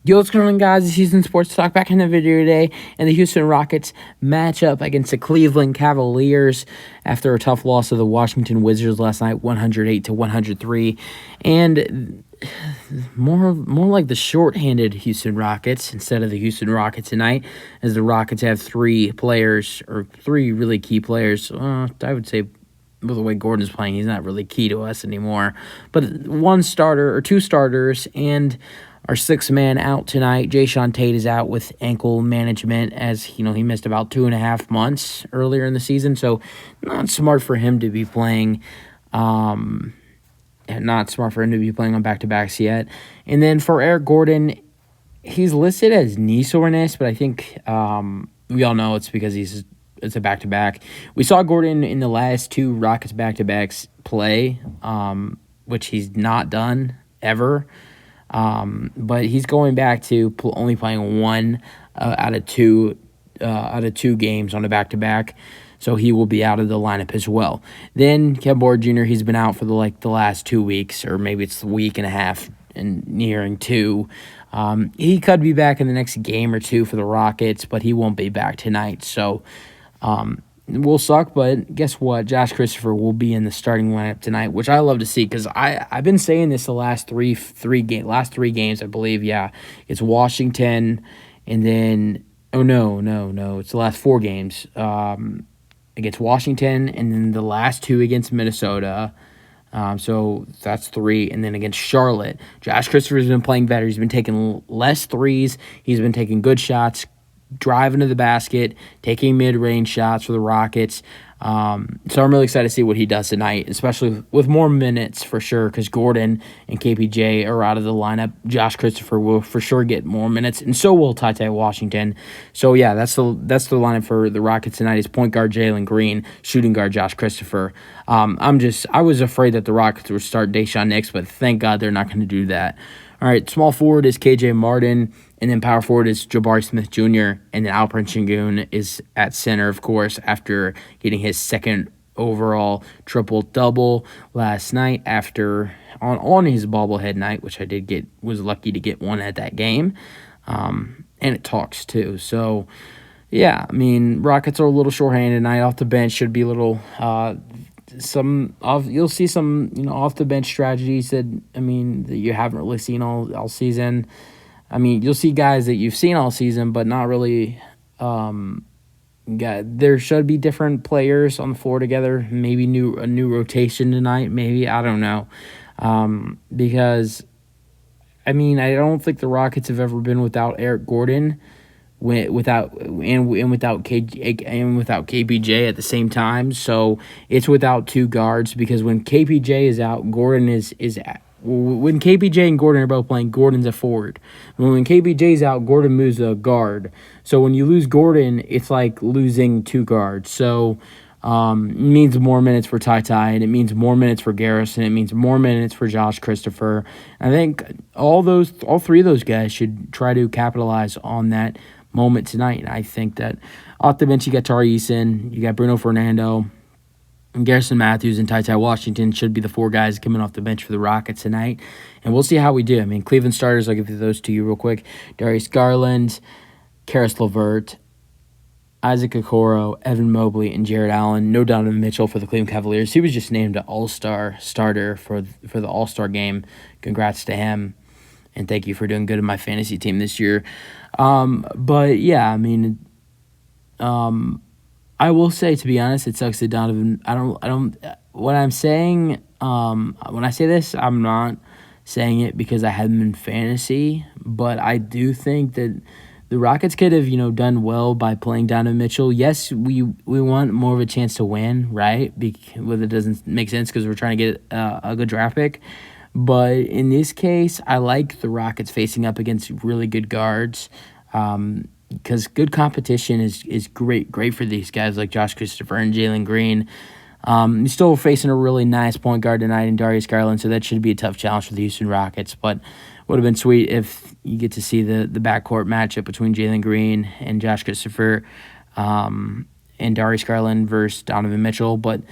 Yo, what's going on, guys? It's Houston Sports Talk back in the video today, and the Houston Rockets match up against the Cleveland Cavaliers after a tough loss of the Washington Wizards last night, 108-103, and more like the shorthanded Houston Rockets instead of the Houston Rockets tonight, as the Rockets have three really key players. I would say, with the way Gordon's playing, he's not really key to us anymore, but one starter or two starters and our sixth man out tonight. Jayshawn Tate is out with ankle management, as he missed about 2.5 months earlier in the season. So not smart for him to be playing. Not smart for him to be playing on back-to-backs yet. And then for Eric Gordon, he's listed as knee soreness, but I think we all know it's because it's a back-to-back. We saw Gordon in the last two Rockets back-to-backs play, which he's not done ever. But he's going back to only playing one out of two games on a back-to-back, so he will be out of the lineup as well. Then Kevin Porter Jr., he's been out for the last 2 weeks, or maybe it's a week and a half and nearing two. He could be back in the next game or two for the Rockets, but he won't be back tonight. So it will suck, but guess what? Josh Christopher will be in the starting lineup tonight, which I love to see, because I've been saying this the last three games, I believe. Yeah, it's Washington, and then it's the last 4 games against Washington, and then the last 2 against Minnesota. So that's 3, and then against Charlotte, Josh Christopher's been playing better. He's been taking less threes. He's been taking good shots, driving to the basket, taking mid-range shots for the Rockets. So I'm really excited to see what he does tonight, especially with more minutes for sure, because Gordon and KPJ are out of the lineup. Josh Christopher will for sure get more minutes, and so will Ty Washington. So yeah, that's the lineup for the Rockets tonight. Is point guard Jalen Green, shooting guard Josh Christopher. I was afraid that the Rockets would start Daishawn Nix, but thank God they're not going to do that. All right, small forward is KJ Martin, and then power forward is Jabari Smith Jr., and then Alperen Sengun is at center, of course, after getting his second overall triple-double last night on his bobblehead night, which was lucky to get one at that game. And it talks, too. So, yeah, I mean, Rockets are a little shorthanded tonight. Off the bench should be a little you'll see some off the bench strategies that you haven't really seen all season. I mean, you'll see guys that you've seen all season, but not really. There should be different players on the floor together. Maybe a new rotation tonight. Maybe, I don't know, because I don't think the Rockets have ever been without Eric Gordon, without KPJ at the same time. So it's without two guards, because when KPJ is out, Gordon is when KPJ and Gordon are both playing, Gordon's a forward. When KPJ's out, Gordon moves to a guard. So when you lose Gordon, it's like losing two guards. So it means more minutes for Ty, and it means more minutes for Garrison. It means more minutes for Josh Christopher. I think all 3 of those guys should try to capitalize on that moment tonight. I think that off the bench, you got Tari Eason, you got Bruno Fernando, and Garrison Matthews and Ty Washington should be the 4 guys coming off the bench for the Rockets tonight. And we'll see how we do. I mean, Cleveland starters, I'll give those to you real quick. Darius Garland, Karis LeVert, Isaac Okoro, Evan Mobley, and Jared Allen. No Donovan Mitchell for the Cleveland Cavaliers. He was just named an all-star starter for the all-star game. Congrats to him, and thank you for doing good in my fantasy team this year. But yeah, I will say, to be honest, it sucks that Donovan. What I'm saying, when I say this, I'm not saying it because I have him in fantasy, but I do think that the Rockets could have, done well by playing Donovan Mitchell. Yes, we want more of a chance to win, right? It doesn't make sense because we're trying to get a good draft pick. But in this case, I like the Rockets facing up against really good guards, because good competition is great for these guys like Josh Christopher and Jalen Green. He's still facing a really nice point guard tonight in Darius Garland, so that should be a tough challenge for the Houston Rockets. But would have been sweet if you get to see the backcourt matchup between Jalen Green and Josh Christopher, and Darius Garland versus Donovan Mitchell. But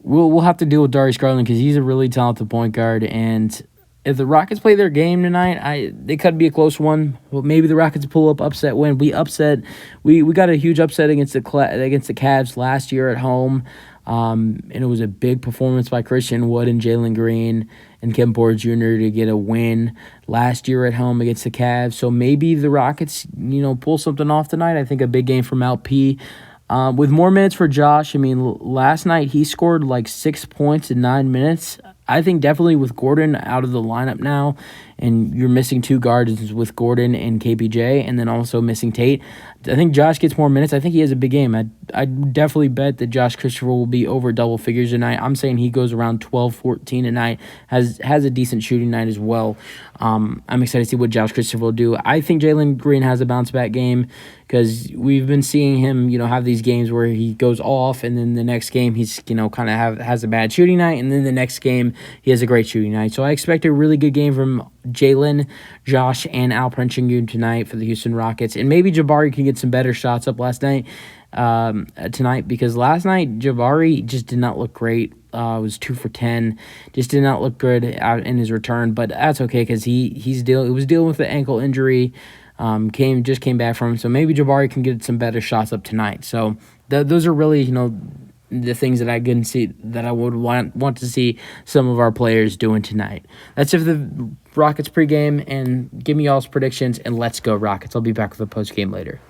we'll have to deal with Darius Garland because he's a really talented point guard, and if the Rockets play their game tonight, it could be a close one. Well, maybe the Rockets pull up upset win. We got a huge upset against the Cavs last year at home, and it was a big performance by Christian Wood and Jalen Green and Kevin Porter Jr. to get a win last year at home against the Cavs. So maybe the Rockets, pull something off tonight. I think a big game from LP. With more minutes for Josh, I mean, last night he scored like 6 points in 9 minutes. I think definitely with Gordon out of the lineup now, and you're missing two guards with Gordon and KPJ, and then also missing Tate, I think Josh gets more minutes. I think he has a big game. I definitely bet that Josh Christopher will be over double figures tonight. I'm saying he goes around 12, 14 tonight, has a decent shooting night as well. I'm excited to see what Josh Christopher will do. I think Jalen Green has a bounce-back game because we've been seeing him, have these games where he goes off, and then the next game he's, kind of has a bad shooting night, and then the next game he has a great shooting night. So I expect a really good game from Jalen, Josh, and Alperen Sengun tonight for the Houston Rockets. And maybe Jabari can get some better shots up tonight, because last night Jabari just did not look great. It was 2 for 10. Just did not look good out in his return, but that's okay because he was dealing with the ankle injury. Came back from him, so maybe Jabari can get some better shots up tonight. So those are really the things that I can see that I would want to see some of our players doing tonight. That's it for the Rockets pregame, and give me y'all's predictions, and let's go Rockets. I'll be back with the postgame later.